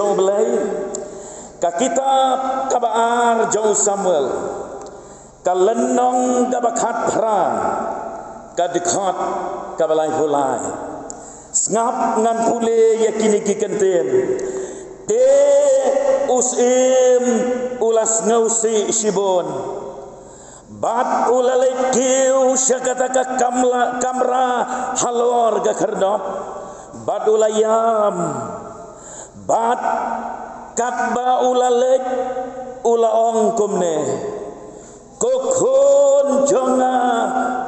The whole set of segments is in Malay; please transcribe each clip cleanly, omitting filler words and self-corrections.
jong belai ka kitab kabar jong Samuel ka lenong ka bakat pra ka dekat ka balai hulai ngap ngan pule yakini kikenten te usim ulas ngausi shibon bat ulalai kiu syakata ka kamra halor ga kerdop bat ulayam bat katba ulalai ulaong kumne kokun jonga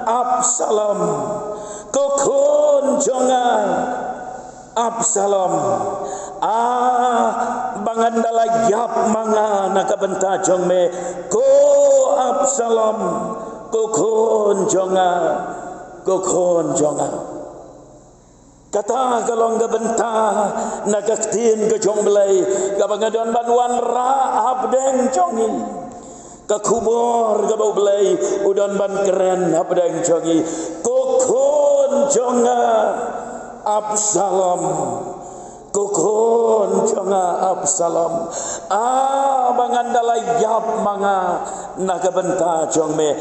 Absalom kokun jonga Absalom bangandala yap manga nakabenta jong me ko Absalom kokun jonga kata kalong gabenta nakaktin ke jong belai kabangadon banwan ra abdeng jongi kakubor gabau belai udon ban keren abdeng jongi kokun jonga Absalom kokon jonga Absalom bangandala yap manga nakabenta jong me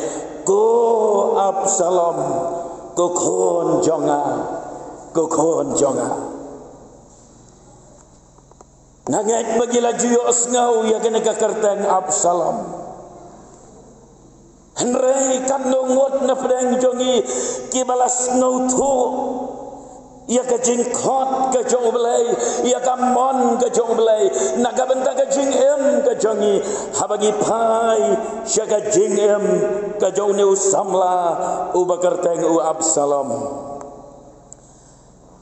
ko Absalom kokon jonga nangait bagila juyo asngau ya kena kakartang Absalom henrei kandongot na pedang jongi kibalas ngau tu ia ka jingkot ka jong belai ia ka mon ka jong belai naga benta ka jing em ka jongi habagi pai syaka jing em ka jong ne usamla ubakar teng u Absalom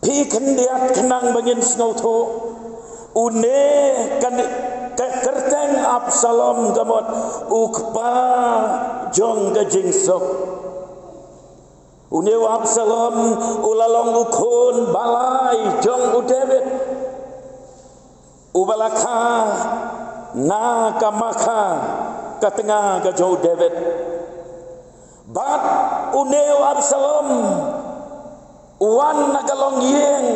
pi kendiat kenang bangin snau tho une kan ka kerteng Absalom gamot ukpa jong ka jing sok Unew Absalom ulalong ukun balai jong David ubalaka na kamaka katengah ka jong David bat unew Absalom wan nagalong yeng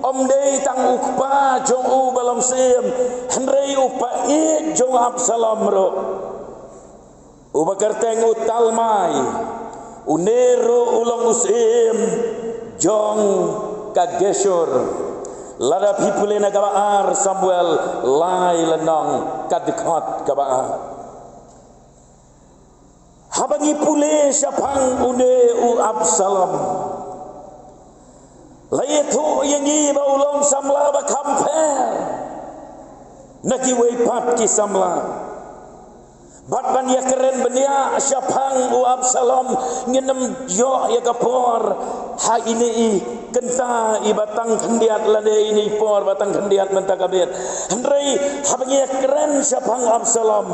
omdei tang ukpa jong u balong sim henrei upa ik jong Absalom ro ubakarteng utalmai unero ulang usim jong ka Geshur lada pipule na kabaar Samuel lai lenong ka dekat kabaar habangi pule syapang une u Absalom layetu yangi ba ulong samla ba kamper naki weipat ki samla bat ban ya keren benia syapang u Absalom nginem jo ya kapor ha ini kenta i batang kendiat lade ini por batang kendiat mentakabet henrei habangi ya keren syapang Absalom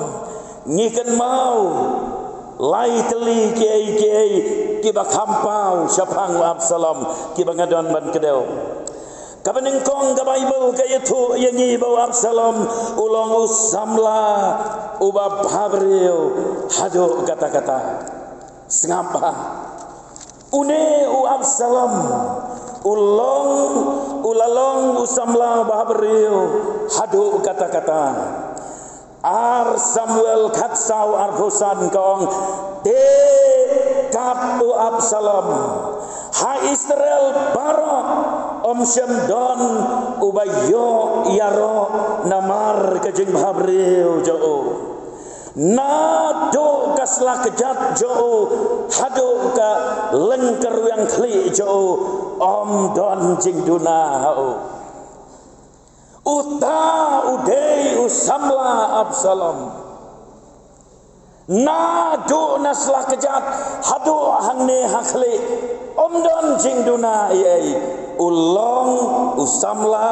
ngiken mau lai teli kiai ki bakampau syapang Absalom ki bangadon ban kedeu kabenengkong ka Bible kayatu yangi bau Absalom ulong usamla uba babril hado kata-kata sengapa une u Absalom ulalong usamla babril hado kata-kata ar Samuel katsau arbosan kong te kapu Absalom ha Israel barok om Shemdon ubayo yaro namar kajing babril jo na do kasla kejat jo hado ka lengker yang kli jo om don jing duna uta udei usamla Absalom na do nasla kejat hado hangne hakli om don jing duna yai ulong usamla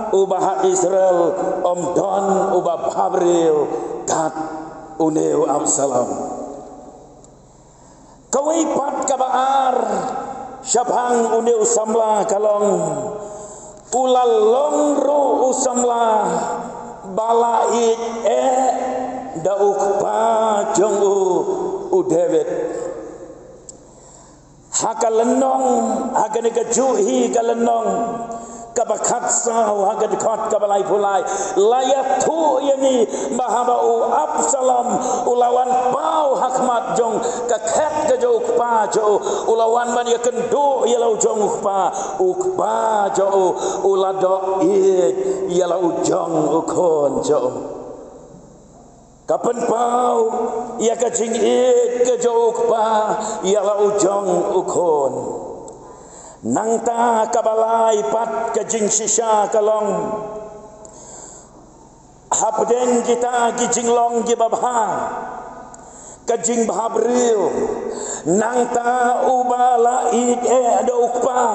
ubah Israel om don ubah Babril kat uneu Absalom kawai pat kabaar syabang uneu samla kalong ulalong ro usamla balait dauk pa jong u David hakalenong haganega juhi kalenong kabakat sau hagad kot kabalai pulai layat tu yani mahabau Absalom ulawan pau hakmat jong kaket ke jo ukpa jo ulawan man ya kendo yalau jong ukpa jo ulado it yalau jong ukon jo kapan pau ya kajing it ke jo ukpa yalau jong ukon nang ta kabalai pat kajing sisa kalong hapden kita kijing long jibabha kajing bahabril nang ta ubala id ada ukpa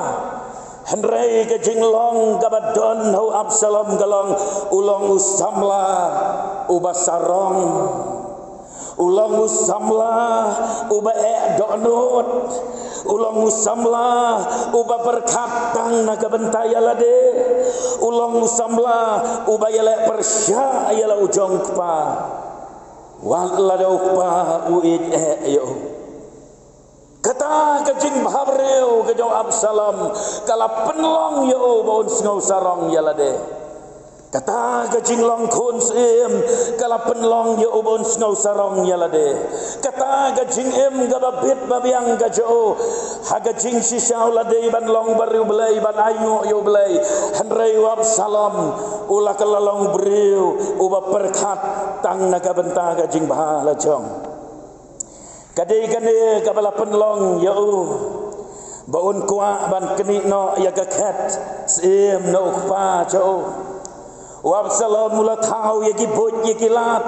henrei kajing long kabadon ho Absalom galong ulong usamla ubasarong ulang usamla uba donut ulang usamla uba berkatang naga bentaya lade ulang usamla uba yala persya yala ujong kpa wala da ukpa uid yo kata kajing bahabreu kajong Absalom kala penlong yo baun sengau sarong yala de kata kajing long kun sim kala penlong yo ubon snow sarong yalade kata kajing gababit babiang gajo hagajing sisau lade ban long baru belai ban ayu yo belai henrei Absalom ula kala long briu uba perkat tang naga benta kajing bahala jong kadai kane kabala penlong yo baun kuah ban kenik no ya gaket sim no ukpa jo Absalom mula tahu ya gibut ya kilat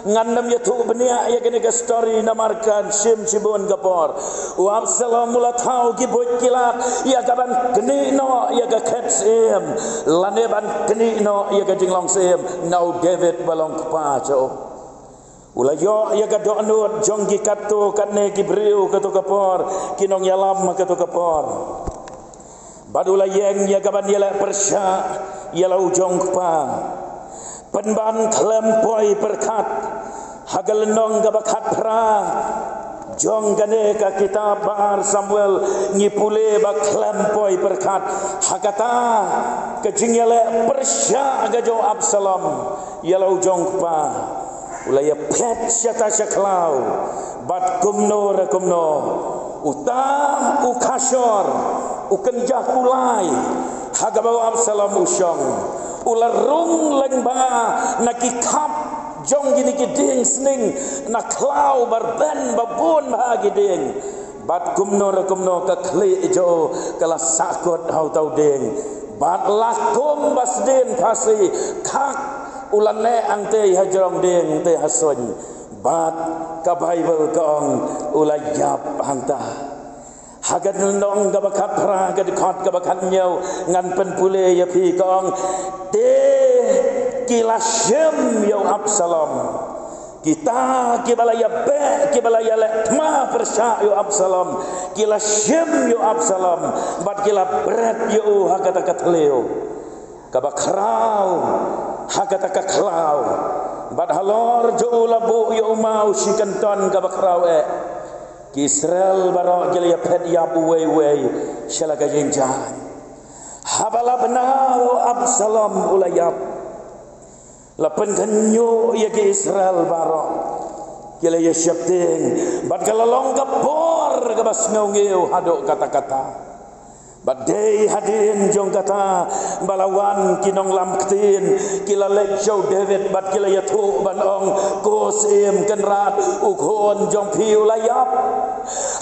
ngandam ya tu benia ya kene ke story namarkan sim cibun gapor Absalom mula tahu gibut kilat ya kaban keni no ya ke ket sim lane ban keni no ya ke jinglong sim now David balong kepaco ula yo ya ke donut jonggi katu kane gibriu katu kapor kinong yalam katu kapor badula yeng ya kaban yela persya yalau jong pa penban klempoi perkat hagalnong gabakat pra jong gane ka kitab bar Samuel ngipule ba klempoi perkat hakata kejingyale persya gajo Absalom yalau jong pa ulaya pet syata syaklau bat kumno rekumno uta ukashor ukenjah kulai hagabau Absalom usyong ularung lengba nakikap jong gini kiding sning naklau barben babun bahagiding bat kumno rekumno kakli jo kala sakut hau tau ding bat lakum basdin pasi kak ulane ante hajrong ding te hasun bat kabai belkong ulayap hanta hagat nong gabakat pra gadikot gabakat nyau ngan penpule ya pi kong te kilasem yo Absalom kita kibalaya be kibalaya le ma persya yo Absalom kilasem yo Absalom bat kila berat yo hagat katleo kabakrau hagat kaklau bat halor jo labu yo mau sikanton kabakrau Israel barok jeli pet yabu wei syalaga jenjang habala benar Absalom ulayap lapen kanyo ya ke Israel barok jeli ya syapting bat kalalong kapor kabas ngau hadok kata-kata badai hadin jong kata balawan kinong lamktin kila lejo David bat kila yatu banong kosim kenrat ukhon jong piu layap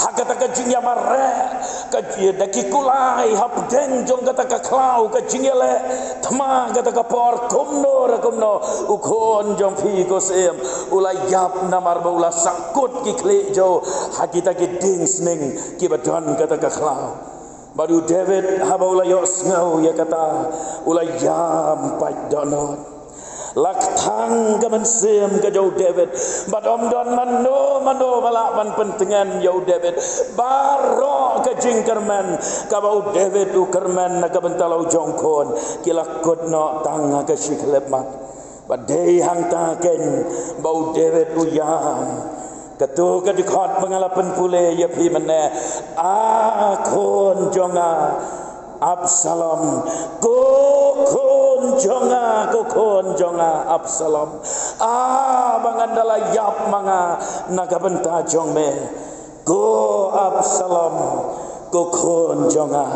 hakata kajing yamare kajie daki kulai hapdeng jong kata kaklau kajing yale thma kata kapor kumno ukhon jong pi kosim ulayap namar baula sakut kikli jo hakita kiding sning kibadon kata kaklau baru David habaula yos ngau ya kata ulayam pai donot laktang gaman sim ke jauh David badom don mano balak man pentingan jauh David baro ke jingkerman kabau David u kerman na kabentalau jongkon kila kodno tanga ke siklemat badai hang taken bau David uyam Ketua kedikot pengalapan pule ya pi mana akon jonga Absalom kokon jonga Absalom bangandala yap manga nagabenta jong me go Absalom kokon jonga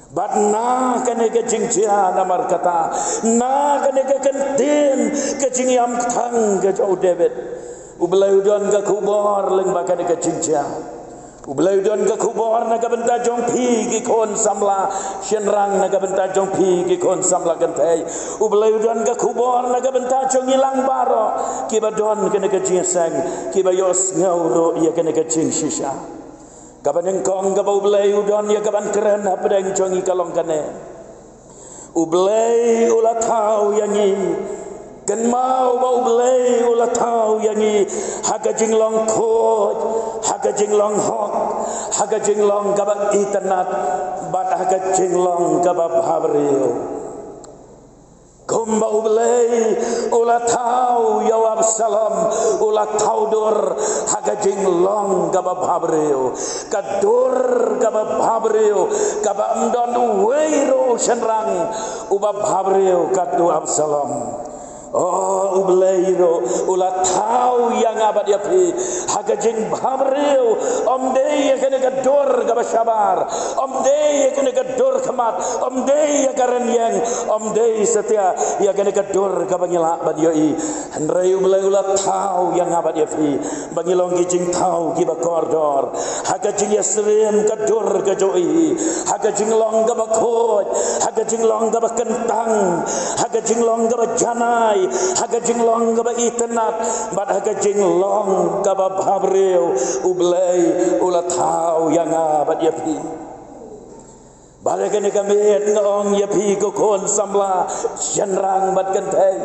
bat na kane ke jingja namar kata na kane ke kentin ke jingyam thang ke jau David ublai udon ke kubor leng bakane ke jingja ublai udon ke kubor na gabenta jong pi ki kon samla shenrang na gabenta jong pi ki kon samla gantai ublai udon ke kubor na gabenta jong ilang baro ki badon kane ke jingsang ki bayos ngau ya kane ke jing shisha kaban engkong gaba ublai udon ya kaban keren apa deng jongi kalong kane ublai ulat tau yangi kan mau ba ublai ulat tau yangi haga jinglong khoj haga jinglong hok haga jinglong gaba itanat bat haga jinglong gaba bhabriyo kumba ublai ulat tau ya Absalom ulat tau dur haga jinglong gaba bhabriyo kadur gaba bhabriyo gaba amdon weiro shenrang uba bhabriyo kadu Absalom ubleiro ulat tau yang abad ya pi haga jing bhabriyo omde ya kene kadur gaba syabar omde ya kene kadur kemat omde ya karen yang omde setia ya kene kadur gaba ngila bad yoi hendrai ublai ulat tau yang abad ya pi bangilong jing tau ki bakordor haga jing yasrim kadur ka joi haga jing long gaba khoj haga jing long gaba kentang haga jing long gaba janai haga jinglong gaba itanat bat haga jinglong gaba bhabriyo ublai ulat tau yang abad yapi balagan kami ngong yapi kokon samla shenrang bat gantai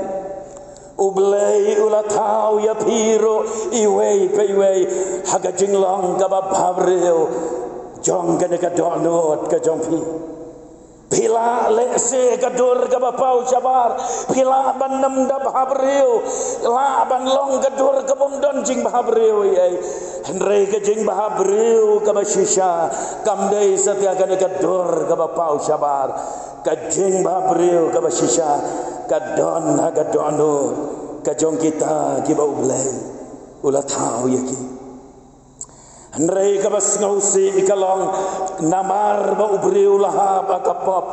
ublai ulat tau yapi ro iwei peiwei haga jinglong gaba bhabriyo jong kene ka donot ka jongpi pila lese kadur gaba pau syabar pila bandam da bhabriyo la ban long kadur kabondon jing bhabriyo ai hendrai ke jing bhabriyo gaba shisha kamdei satya kana kadur gaba pau syabar ka jing bhabriyo gaba shisha kadon haga dono kajong kita ki bau blai ulat tau yaki hendrai kabas ngausi ikalong namar ba ubriu laha ba kapop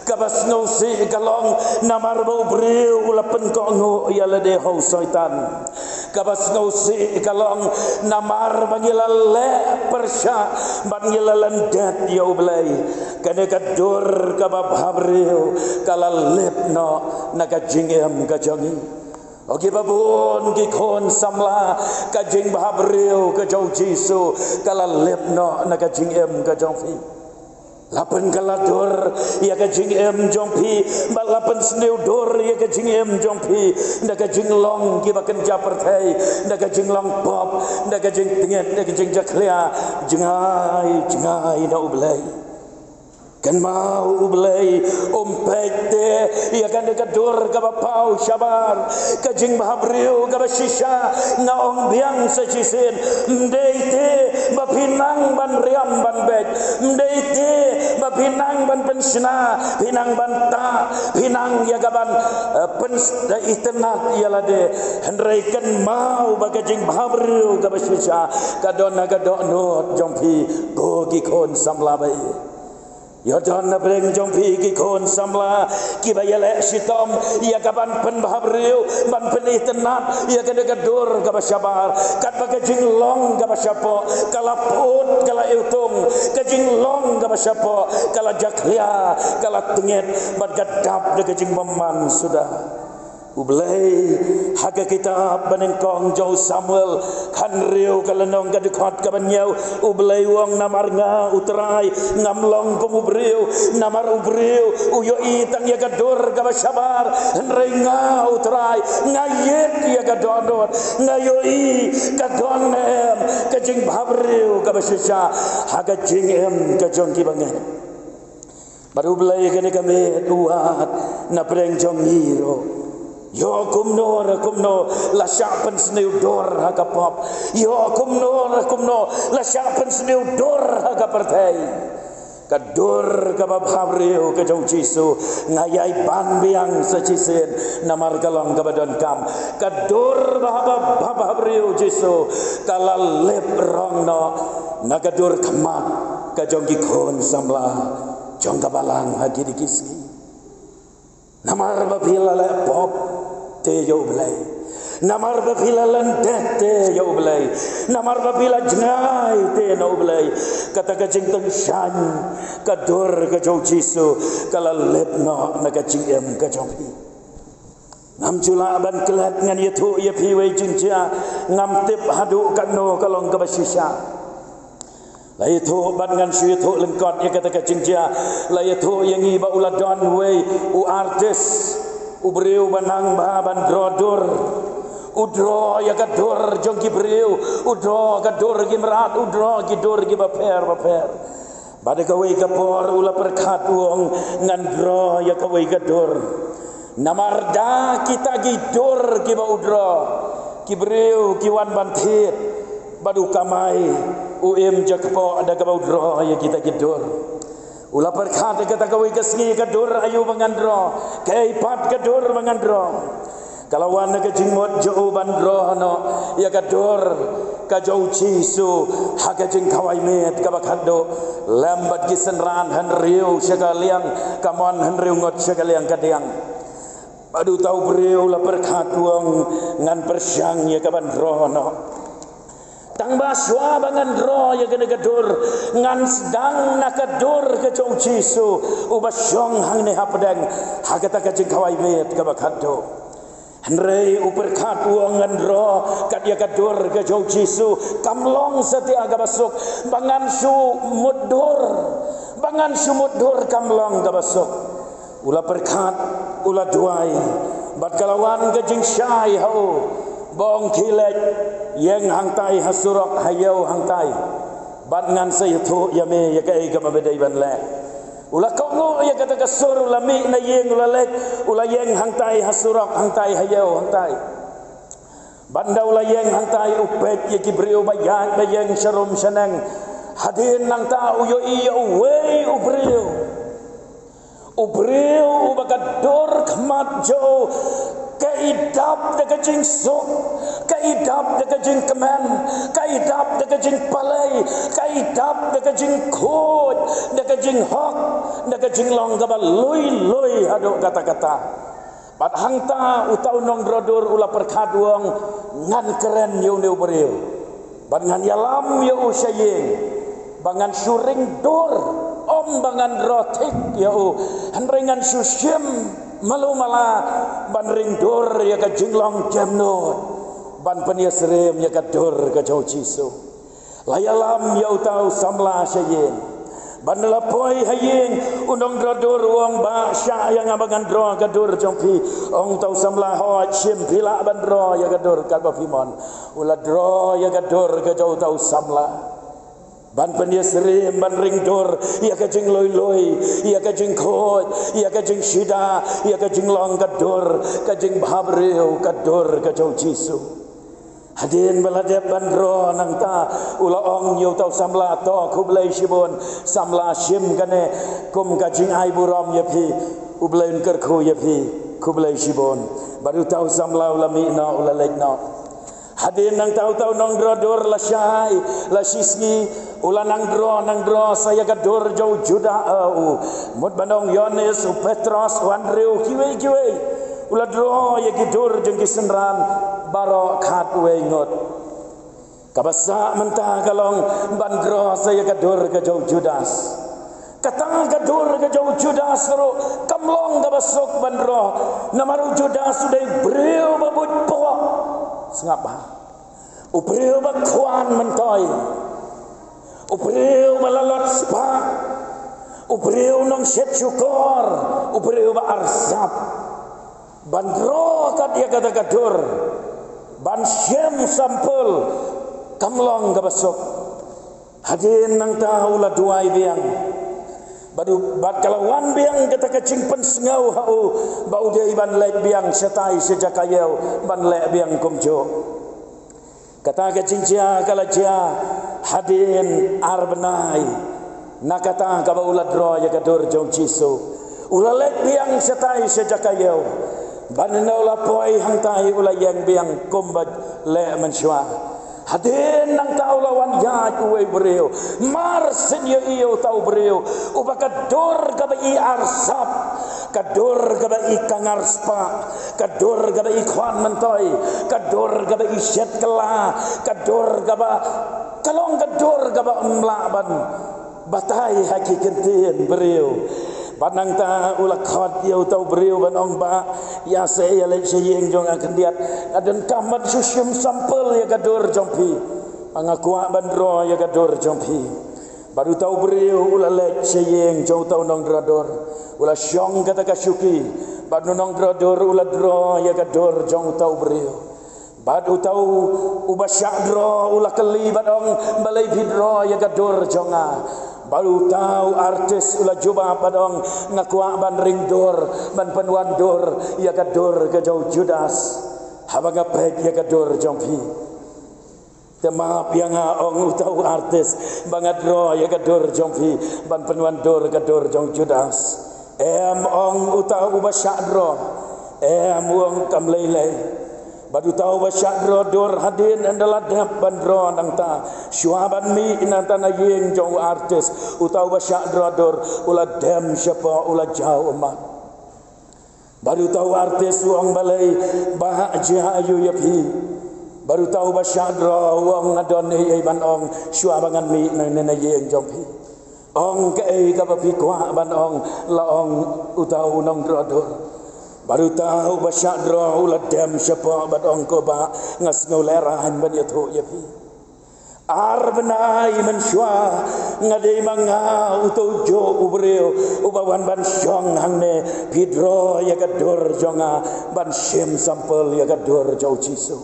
kabas ngausi ikalong namar ba ubriu lapen ko ngo yala de ho syaitan kabas ngausi ikalong namar bangilal le persya bangilalan dat ya ublai kane kadur kabab habriu kalal lepno naga jingem kajangi oke babun ki kon samla ka jing bhabriyo ka jau jisu kala lepno na ka jing em ka jongfi lapen kala dor ya ka jing em jongfi ba lapen sneu dor ya ka jing em jongfi na ka jing long ki ba kan japar thai na ka jing long pop na ka jing tinget na ka jing jaklia jingai na ublai kan mau ublai umpete ya kan kadur ka bapau syabar ka jing bhabriyo ka shisha ngaong biang sejisin mdeite bapinang ban riam ban bet mdeite bapinang ban pensna pinang ban ta pinang ya gaban pens itenat yalade hendrai kan mau ba jing bhabriyo ka shisha kadona kadonot jompi go ki kon samla bai Yodon na breng jongpi ki kon samla ki bayale sitom ya kaban pen bhabriyo ban pen itanat ya kada kadur ka syabar kat ba jinglong ka syapo kala put kala eutung ka jinglong ka syapo kala jaklia kala tenget ban gadap de jing meman sudah ublai haga kitab banengkong jau Samuel kan riu kalenong gadekot kabanyau ublai wong namar nga utrai ngamlong kumubriu namar ubriu uyo itang ya gadur kabasyabar henrei nga utrai ngayet ya gadonot ngayoi kagonem kajing bhabriu kabasysya haga jingem kajong kibangen baru ublai kene kami uat na preng jongiro yo kumno la syapen sneu dor haga pop yo kumno la syapen sneu dor haga partai kadur ka babhabriu ka jong Jisu ngayai ban biang sa Jisen namar kalong ka badon kam kadur babhabriu Jisu kala lep rong no nagadur kamat ka jong gikon samla jong ka balang hagi dikiski namar babila le pop te yo blai namar babila landet te yo blai namar babila jngai te no blai kata ka jing teng shan kadur ka jong Jisu kala lep no na ka jing em ka jong pi ngam chula ban kelat ngan yethu ye pi wei jing cha ngam tip hadu kan no kalong ka basisha la yethu ban ngan shu yethu lengkot ye kata ka jing cha la yethu yang i ba uladon wei u artis ubreu banang ba ban drodur udro ya kadur jong kibreu udro kadur gimrat udro kidur gibaper pada kawai kapor ula perkat wong ngandro ya kawai kadur namarda kita gidur giba udro kibreu kiwan bantit badu kamai uem jakpo ada kaba udro ya kita gidur ula perkat kata kawai kesngi kadur ayu mangandro kaipat kadur mangandro kalau wana ke jingmot jauh bandro no ya kadur ka jauh Jisu haka jing kawai met ka bakado lambat gisenran han riu sekaliang kamon han riu ngot sekaliang kadiang padu tau breu la perkat wong ngan persyang ya ka bandro no tang baswa bangan dro ya kena kadur ngan sedang nakadur ke jauh Jisu ubasyong hang ne hapdang haka ta ka jing kawai met ka bakado Henry uperkat uangan ro kadia kadur ke jauh Jisu kamlong setia aga basuk bangan su mudur kamlong aga basuk ula perkat ula duai bat kalawan ke jing syai hau bong kilek yang hangtai hasurok hayau hangtai bat ngan saytu yame ya kai ka mabedai ban le ula kongo ya kata kasur ula mi na yeng ula lek ula yeng hangtai hasurok hangtai hayau hangtai banda ula yeng hangtai upet ya kibriu bayang syarum sanang hadin nang ta uyo iya wei ubriu ubakadur kemat jo kaidap de kajing sok kaidap de kajing kemen kaidap de kajing palai kaidap de kajing khod de kajing hok de kajing long gaba lui hado kata-kata pat hangta utau nong drodur ula perkat wong ngan keren yo ne ubriu ban ngan yalam yo usayeng bangan suring dor om bangan rotik ya hanrengan susyem malu mala ban ring dor ya ka jinglong jamnot ban peniasrem ya ka dor ka jauh Jisu layalam ya utau samla sayen ban lapoi hayeng undong dor wong ba sya yang abangan dro ka dor jompi ong tau samla ho chim pila ban dro ya ka dor ka bafimon ula dro ya ka dor ka jauh tau samla ban peniasrem ban ring dor ya ka jing loi ya ka jing khot ya ka jing shida ya ka jing long ka dor ka jing bhabreu ka dor ka jauh Jisu hadin baladep bandro nang ta ula ong yu tau samla to kublai shibon samla shim kane kum ka jing ai buram ya phi ublain kerkhu ya phi kublai shibon baru tau samla ula mi na ula lek na hadin nang tau nong dor la syai la sisgi ula nang dro saya kadur jauh Juda mut banong Yohanes Petros Andrew kiwe ula dro ya kidur jeng kisenran baro khat we ngot kabasa mentah kalong bandro saya kadur ke jauh Judas katang kadur ke jauh Judas ro kamlong kabasok bandro namaru Judas sudah breu babut po sengapa ubreu bakwan mentoi ubreu malalot spa ubreu nong set syukur ubreu ba arsap bandro kat dia kata kadur ban syem sampul kamlong kabasok hadin nang tahu la duai biang badu bat kalawan biang kata kacing pensengau hau bau dia iban lek biang setai sejakayau ban lek biang kumjo kata kacing cia kala cia hadin arbenai nakata ka ba uladro ya gador jong chiso ulalek biang setai sejakayau banana lapoi hang tai ulayang biang kombat le mensyua hadin nang tau lawan ya kuwe breu mar senyo iyo tau breu ubakador ka ba i arsap kador ka ba i kangarspa kador ka ba i kwan mentoy kador ka ba i syet kela kador ka ba kalong kador ka ba mlaban batai hakikantin breu Panang ta ulak khot yo tau breu ban ong ba ya se ya le seyeng jong akan diat adan kamat susyum sampel ya gador jompi angakua bandro ya gador jompi baru tau breu ula le seyeng jong tau nong drador ula syong kata kasyuki badu nong drador ula dro ya gador jong tau breu badu tau ubasyak dro ula keli badong balai bidro ya gador jonga baru tahu artis ulah coba padong ngakua ban ring dor ban penuan dor ya kador ke jauh Judas habang apet ya kador jompi temap yang ong tahu artis bangat ro ya kador jompi ban penuan dor kador jauh Judas ong utau ubasyak dro wong kamlelai badu tahu basyak dor hadin adalah dap bandro nang ta syuaban mi inanta na yeng jong artis utau basyak dor ula dem siapa ula jauh umat badu tahu artis wong balai bahak jia ayu yapi badu tahu basyak dor wong ngadon ei ban ong syuabangan mi na yeng jong pi ong ke ei ka pi kwa ban ong la ong utau nong dor baru tahu basyak dro ulah dem siapa bat ongko ba ngas ngolerahan ban yato yapi ar benai mensyua ngadei manga utojo ubreo ubawan ban syong hangne pidro ya gador jonga ban syem sampel ya gador jau ciso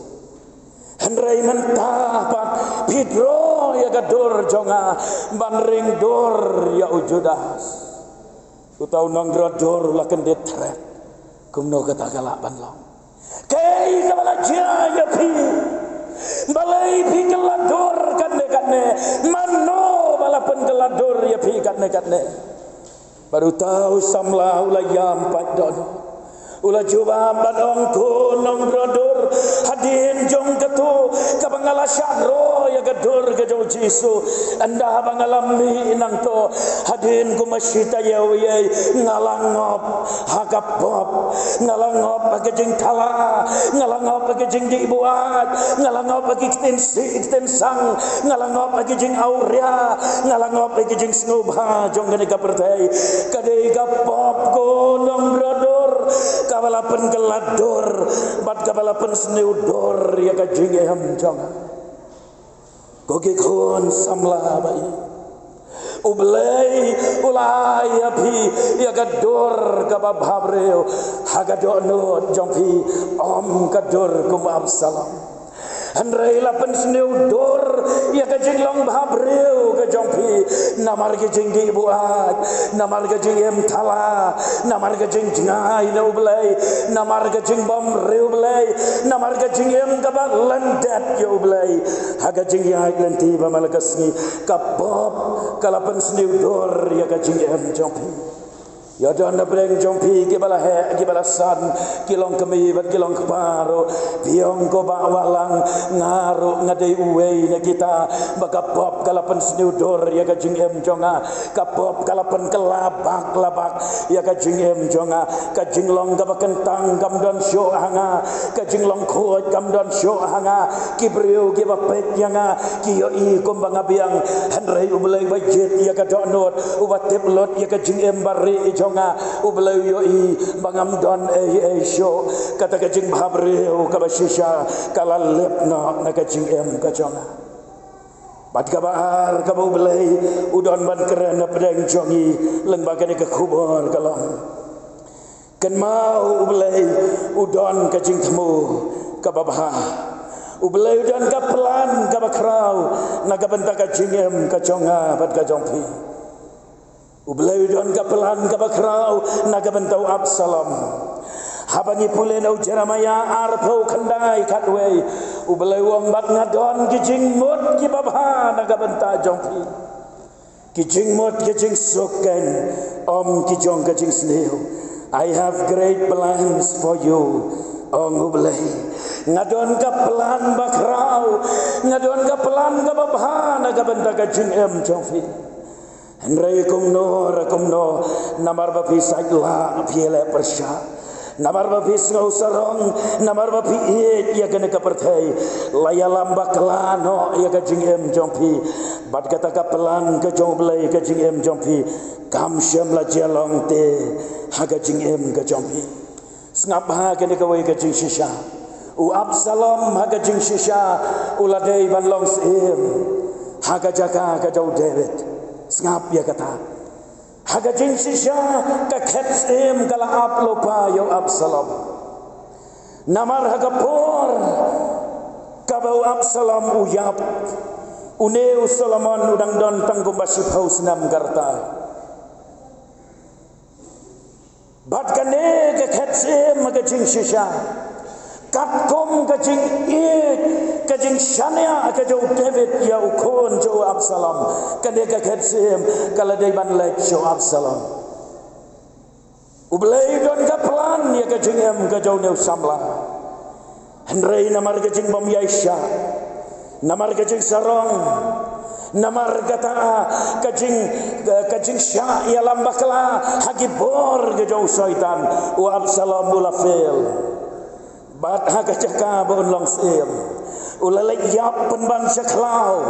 hendrai mentah pat pidro ya gador jonga ban ring dor ya ujudas utau nong dor ulah kendit tret kumno kata galak banlong kei kabala jaya pi balai pi kelador katne mano balapan kelador ya pi katne baru tahu samla ulayam padon ulah coba badong ko nong dor hadin jong ketu kabangala syadro ya gador ke jauh Jisu anda bangalami inang to hadin ku masyita yawi ngalangop hakapop ngalangop pagajing tala ngalangop pagajing dibuat ngalangop pagi sang ngalangop pagajing aurea ngalangop pagajing snubha jong gani kapertai kadai kapop ko nong dor kabalapan kelador bat kabalapan sneudor ya kajing eham jong goge kon samla bai ublei ulai api ya gador kababhabreo hagadono jongpi om kador kum Absalom Andrei lapan sneudor ya kajing long babreu ke jongpi namar kajing di buat namar kajing em tala namar kajing ngai na ublei namar kajing bom reu ublei namar kajing em kabak landat ya ublei hagajing ya lenti bamalakasni kapop kalapan sneudor ya kajing em jongpi ya dan breng jongpi ke bala he ke bala san kilong kemi bat kilong keparo biong ko ba walang ngaru ngadei uwei na kita bakapop kalapan sneudor ya kajing em jonga kapop kalapan kelabak ya kajing em jonga kajing long kabakan tanggam dan syo hanga kajing long khot kam dan syo hanga kibriu ke bapet yanga kiyo i kumbang abiang hanrei ubelai bajet ya kadonot ubatip lot ya kajing em bari ubelai yoi bangam don show kata kajing babreu kabashisha kala lepna na kajing em kajonga bat kabar kabu belai udon ban keren na pedang jongi lembaga ni ke kubur kalong kan mau ubelai udon kajing temu kababha ubelai udon kapelan kabakrau naga benta kajing em kajonga bat kajongpi ublay don kapelan kabakrau naga bentau Absalom habangi pule nau Jeremaya arpau kandai katwei ublay wong bat ngadon kijing mut kibabha naga benta jongpi kijing mot kijing soken kijong kijing sneo. I have great plans for you. Ngubelai ngadon ka pelan bakrau, ngadon ka pelan ka babhana ka benta kijing jongfi. Henry kumno namar bapi sagla piele persya. Namar bapi ngau sarong, namar bapi ya kena kapertai, laya lambak lano ya kajing jompi, bad kata kapelan kajong belai kajing jompi, kam syam la jalong te hagajing kajompi, sengap ha kena kawai kajing shisha, Absalom hagajing shisha, uladai ban long sim, hagajaka kajau David, sengap ya kata. Hagajing sisya ka khetsim kala aplopa yo Absalom. Namar hagapor kabau Absalom uyap. Uneu Solomon udang don tanggung basi paus nam garta. Bat kane ka khetsim hagajing sisya. Katkom kajing kajing shania kajau David ya ukon jo Absalom kadeka khetsim kala dai ban lek jo Absalom ublei don ka plan ya kajing kajau neu samla Henry namar kajing bom Yaisha namar kajing sarong namar kata kajing sya ya lambakla hagibor kajau syaitan u Absalom ulafil bat hagajaka bon long sim ulalai yap penban syaklau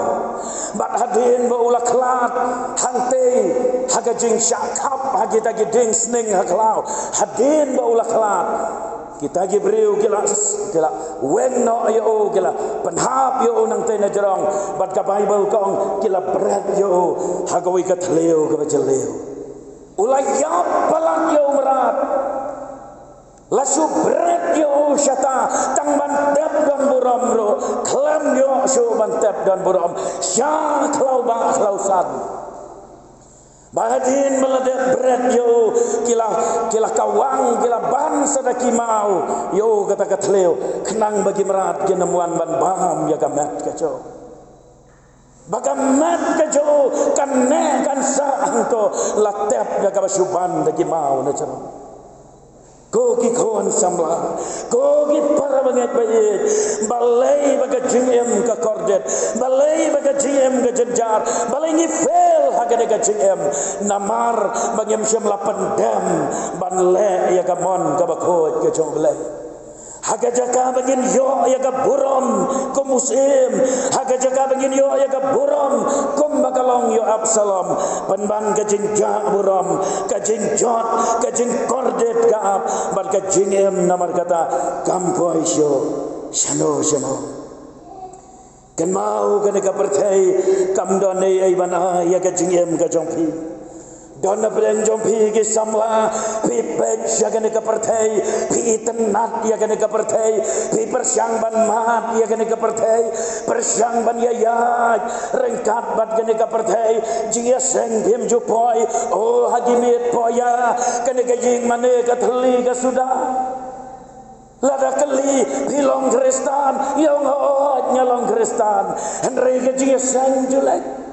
bat hadin ba ulaklat hante hagajing syakap hagita giding sning haklau hadin ba ulaklat kita gibriu gila wenno yo gila penhap yo nang tena jerong bat ka bible kong gila berat yo hagawi ka thleu ka bajeleu ulai yap palang yo merat lasu berat yo syata tang bantep dan buram ro klam yo su bantep dan buram sya klau ba klausan bahadin meledak berat yo kila kawang kila ban sadaki mau yo kata katleo kenang bagi merat genemuan ban baham ya gamat kaco bagamat kaco kan ne kan sa angto latep ya kabasuban dagi mau na caro koki kawan samla koki para banget baik balai baga jingem ka kordet balai baga jingem ka jenjar balai ni fail hagade ka jingem namar bangem syam lapan dam banle ya ka mon ka bakot ka jong balai hagajaka bangin yo ya ka buram ko musim hagajaka bangin yo ya ka buram kum bakalong yo Absalom panban ka jinja buram ka jinjot ka jing kordet ka ap bar ka jingem namar kata kampoi syo shano shamo kan mau kan ka perthai kam don ai bana ya ka jingem ka jongpi Dona breng jompi ke samla pi pek jaga ne kapertai pi tenat ya gane kapertai pi persyang ban mat ya gane kapertai persyang ban ya rengkat bat gane kapertai jia seng bim jupoi oh hagimit poya gane gajing mane ka thli ka sudah lada keli pilong kristan yang hot nyalong kristan Henry gajing seng julek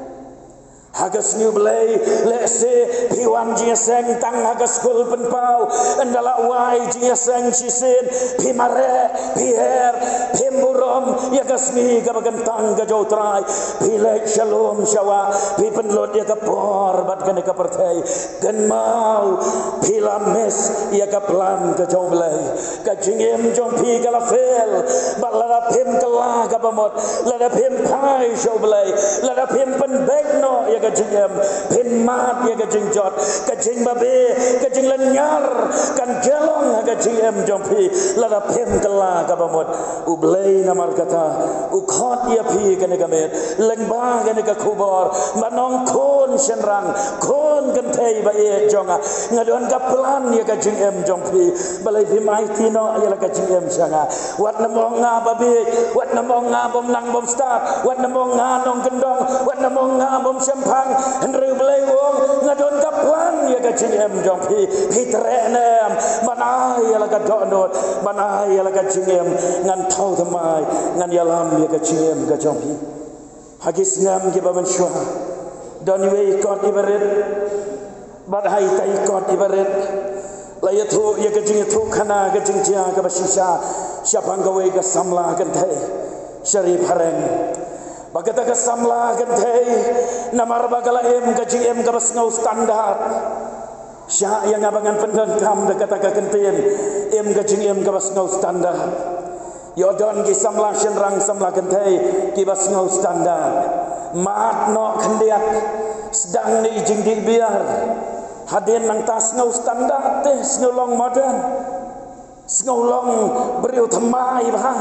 hagas new belai lese piwan jia seng tang hagas kul penpau endala wai jia seng sisin pimare piher pimburom ya gasmi gabagan tang gajau trai pilek shalom syawa pi penlot ya kapor bat gane kapertai gan mau pilames ya kaplan gajau belai kajingem jompi galafel balada pim kelah gabamot lada pim pai show belai lada pim penbegno ya kajing pin mat ya kajing jot kajing babe kajing lenyar kan jalong kajing jompi lada pin kela kabamot ublei namar kata ukhot ya pi kane kamet lengba kane ka kubor manong kon senrang kon gentei ba e jonga ngadon ka plan ya kajing jompi balai pi mai tino ya la kajing sanga wat namong nga babe wat namong nga bom nang bom start wat namong nga nong gendong wat namong nga bom sempang Henry belai wong ngadon kaplan ya kajing jompi hitrenem manai ya la kadonot manai ya la kajing ngan tau tamai ngan yalam ya kajing jompi hagis ngam ke baban syua Doni we ikot ibarat badhai tai ikot ibarat laya thu ya kajing thu khana kajing chia ka basisa siapang gawe ka samla kan thai syarif hareng bagata ka samla kan thai namar bagala em kajing em ka basngau standar sya yang abangan pendan kam dekata ka kentien em kajing em ka basngau standar yodon ki samla shenrang samla kan thai ki basngau standar mat no khendiat sedang ni jing di biar hadin nang tas ngau standar teh snulong modern snulong beriu thamai bah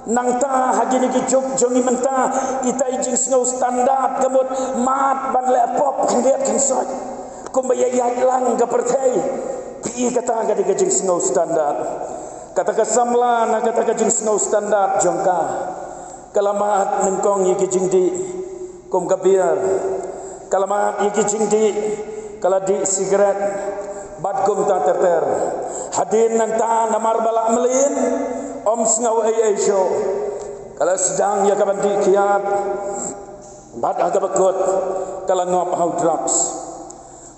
nang ta hagini ki juk jongi menta itai jing ngau standar kemut mat ban le pop khendiat kensoi kumbaya lang ka perthai pi kata ka di jing ngau standar kata ka samla na kata ka jing ngau standar jongka kalamat nengkong iki jing di kum kabiar kalamat iki jing di kala di sigaret bat kum ta terter hadin nang ta namar bala melin om sngau ai show kala sedang ya kaban di kiat bat aga bakot kala ngop how drugs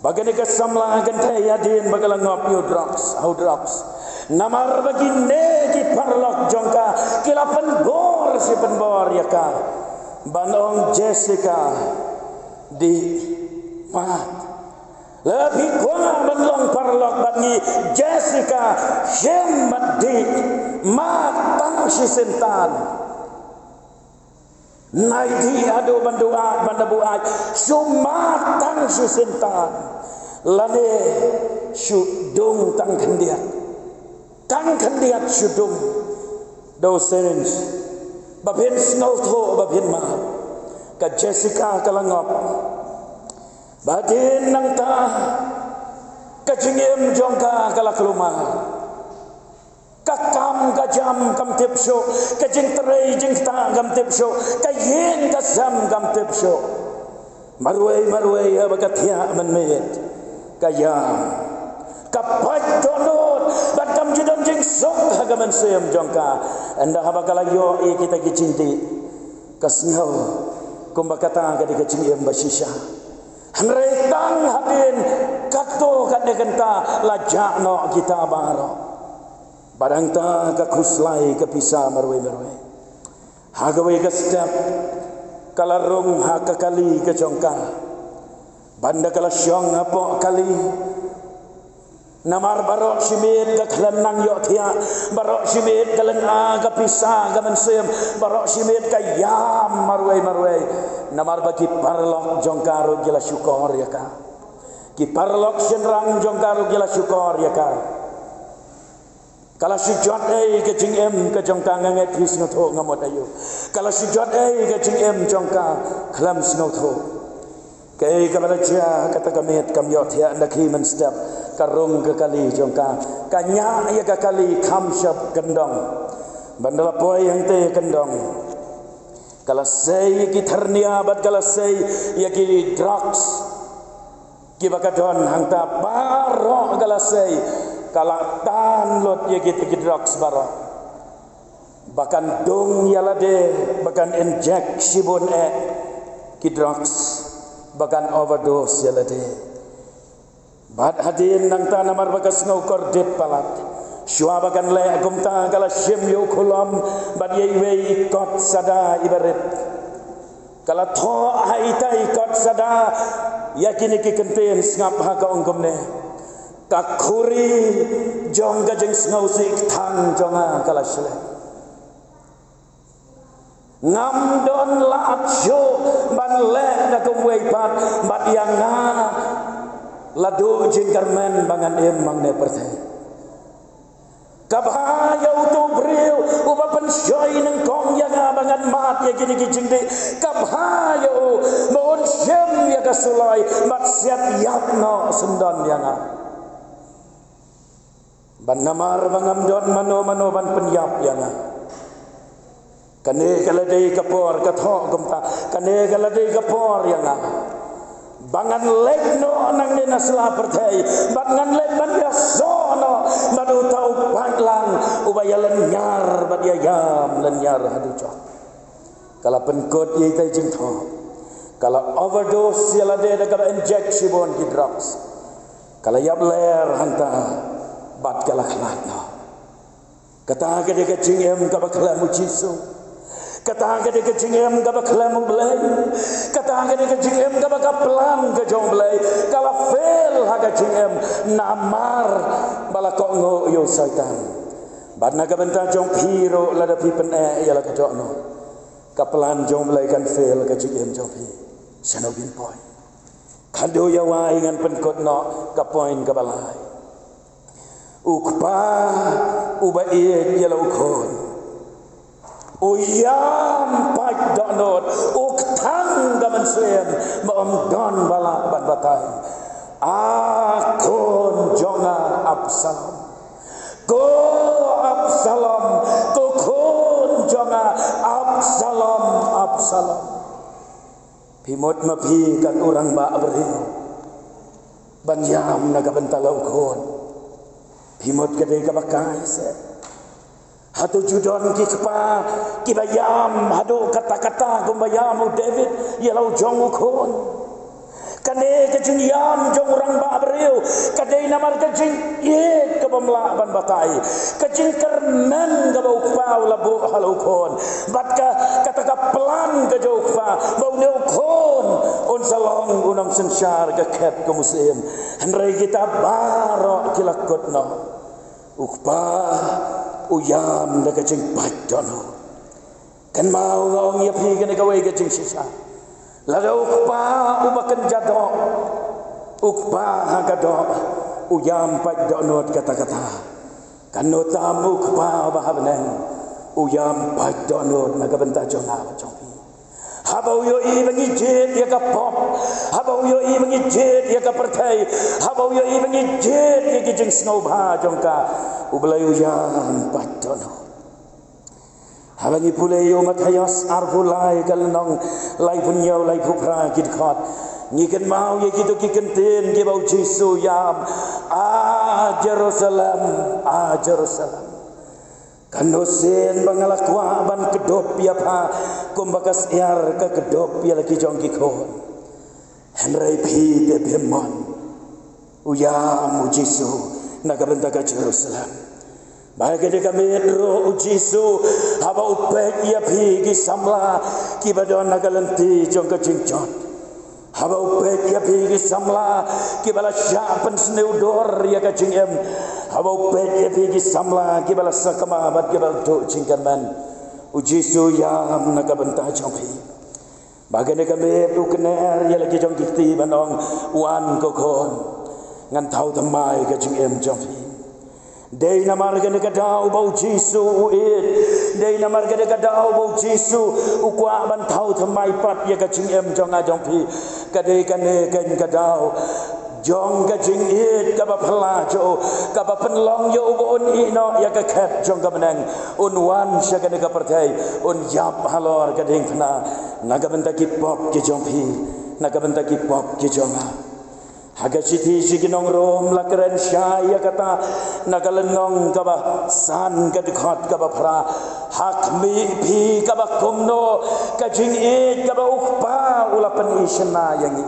bagani ka samla gan thai hadin bagala ngop you drugs how drugs namar bagi ne ki parlok jongka kila penbor si penbor ya ka banong Jessica di mat lebih kuat benlong parlok bagi Jessica hemat di matang si sentan naidi adu banduat bandabuat sumatang si sentan lane syudung tang kendiat syudung dosens babin snow tho babin ma ka Jessica kalangop badin nang ta kajingem jongka kala keluma kakam kajam kam tipsho kajing terai jing ta kam tipsho kayen kasam kam tipsho marwai abakathia manmet kaya kapat donot bakam jidon jing sok hagaman sem jongka anda habakala yo kita gicinti kasngau kumbakata ka dikacingem basisha Hanretang hadin kato kadne genta lajak no kita baro barang ta ka kuslai ka pisa marwe hagawe ka step kalarung ha ka kali ka jongka banda kala syong apo kali namar barok simit ka khalanang yo thia barok simit kalang aga pisa ga mansem barok simit ka yam marwai namar bagi parlok jongkaro gila syukur ya ka ki parlok senrang jongkaro gila syukur ya ka kala sujud ke jing em ke jongka nganget Krishna tho ngamot ayu kala sujud ke jing em jongka khalam snow tho kai ka balaja kata kamet kam yo thia ndakhi man step karung ke kali jongka kanya ya ke kali kham syap kendong bandala poi yang te kendong kala sei ki tharnia bat kala sei ya ki drugs ki bakadon hangta baro kala sei kala tan lot ya ki drugs baro bahkan dong yalade bahkan inject sibon ki drugs bahkan overdose yalade bat hadin nang ta namar bagas ngau kordit palat syua bagan le agum ta kala syem yo kolom bat ye we ikot sada ibarat kala tho haita ikot sada yakini ki kenten ngap ha ka ongkom ne takuri jong ga jeng ngau sik thang jonga kala shle ngam don la apsyo ban le na kum we pat bat yang na ladu jingkarmen bangan em mangne perthai kabhaya utu breu uba pensoi nang kong yang bangan mat ya gini gijing de kabhaya mon syem ya kasulai mat siat yakno sendon yang ban namar bangam don mano ban penyap yang kane kaladai kapor katho gumta kane kaladai kapor yang bangan lek no nang ni nasla perthai bangan lek ban biasa no badu tau panglang ubaya lenyar badia yam lenyar hadu cok kala penkot ye tai jing tho Kalau overdose yala de daga injection bon ki drugs. Kalau yap ler hanta bat kala khalat no. Kata ke de jingem ka bakla mu jisu. Kata ke de jingem ka bakla mu belai. Kata ke de jingem ka bakla pelan ke jong belai. Kalau fail haga jingem namar bala ko ngo yo syaitan. Bat naga benta jong piro lada pi pen yala ka jok no. Kapelan jong belai kan fail ka jingem jong pi. Sano bin point. Kado ya wai ngan penkot no ka point ka balai. Ukpa uba iet yala ukon. Uyam pai donot uktang gaman suem maom don bala ban batai. Akon jonga Absalom. Ko Absalom ko kon jonga Absalom Absalom. Pimot mapi kan orang ba abril. Banyam naga bentala ukon. Pimot kadai kabakai se. Hatu judon ki kepa ki bayam hadu kata-kata kumbayam David yalau jong ukon. Kane kejing yam jong orang ba abreu kadai namar kejing ye kabamla ban batai kejing kermen ka ukpa labu halau kon batka kataka pelan ka ukpa bau ne kon on salong unang sensar ka kep ka musim henry kita baro kilakot no ukpa uyam da kejing padono kan mau ngong ya pi kan ka wei kejing sisa lada ukpa ubakan jadok ukpa hagadok uyam padono kata-kata kanu tamu ukpa bahabnen uyam padono nagabenta jona jompi habau yo I mengijit ya ka pop habau yo I mengijit ya ka pertai habau yo I mengijit ya kijing snow ba jongka ublay uyam padono halangi pulai yo matayas arfulai kalnong lai punyo lai pupra kit khot ngiken mau ye kitu kikenten ke bau Jesu yam Jerusalem Jerusalem kanosen bangalakwa ban kedop ya pa kumbakas yar ka kedop ya lagi jong kikon henry pi de bemon uyam Jesu nagabenta ka Jerusalem. Bagai dia kami roh Jesu, haba upek ia pergi samla, kibadon nagalenti jong kecingcot. Haba upek ia pergi samla, kibala syapan sneudor ia kecingem. Haba upek ia pergi samla, kibala sakama bat kibala tu cingkaman. Jesu yang nagabentah jong pi. Bagai dia kami tu kener ia lagi jong kiti banong wan kokon, ngan tahu temai kecingem jong pi. Dei namar gane kadau bau Jesu it dei namar gane kadau bau Jesu ukwa ban thau thamai pat ya kaching em jong a jong pi kadei kane kan kadau jong kaching it ka ba phla jo ka ba penlong yo on I no ya ka khat jong ka menang un wan sha gane ka perthai un yap halor kadeng thna nagabenta ki pop ki jong pi nagabenta ki pop ki jong a haga siti siginong rom lakren syaya kata nagalenong kaba san kadikhat kaba phra hak mi phi kaba komno kajing it kaba ukpa ulapan isna yangi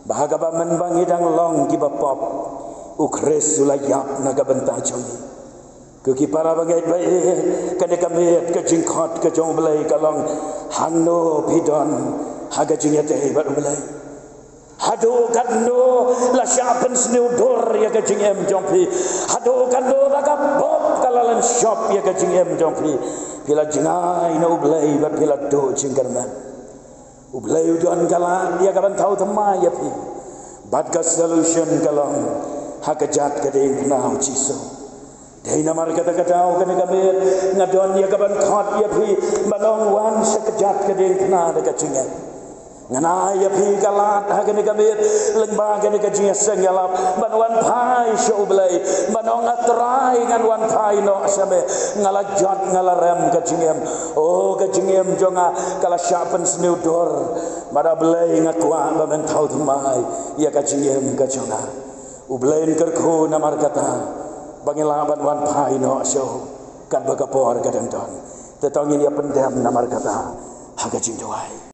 bahaga ba menbangi dang long kiba pop ukres ulayap nagabenta jongi kuki para bagai bae kadekamet kajing khat kajong belai kalong hanno pidon haga jingya te ba belai hado kando la syapen sneudor ya kajing em jompi hado kando baka bob kalalan shop ya kajing em jompi pila jingai na ublay bat pila do jingkarman ublay udan kalan ya kaban tahu tema ya pi bat ka solution kalong hakajat kading na Jesu dai namar kata-kata kan kami ngadon ya kaban khat ya pi balong wan sekejat kading na de kajing em ngana ya pi kalat hagane kami lengba gane kajing seng yalap banwan pai sho blai banong atrai ngan wan pai no sabe ngalajat ngalarem kajingem oh kajingem jonga kala syapen sneudor mara blai ngakwa bamen thau thmai ya kajingem kajonga ublain kerkho namar kata bangilaban wan pai no sho kan bagapor kadang don tetongin ya pendam namar kata hagajing doai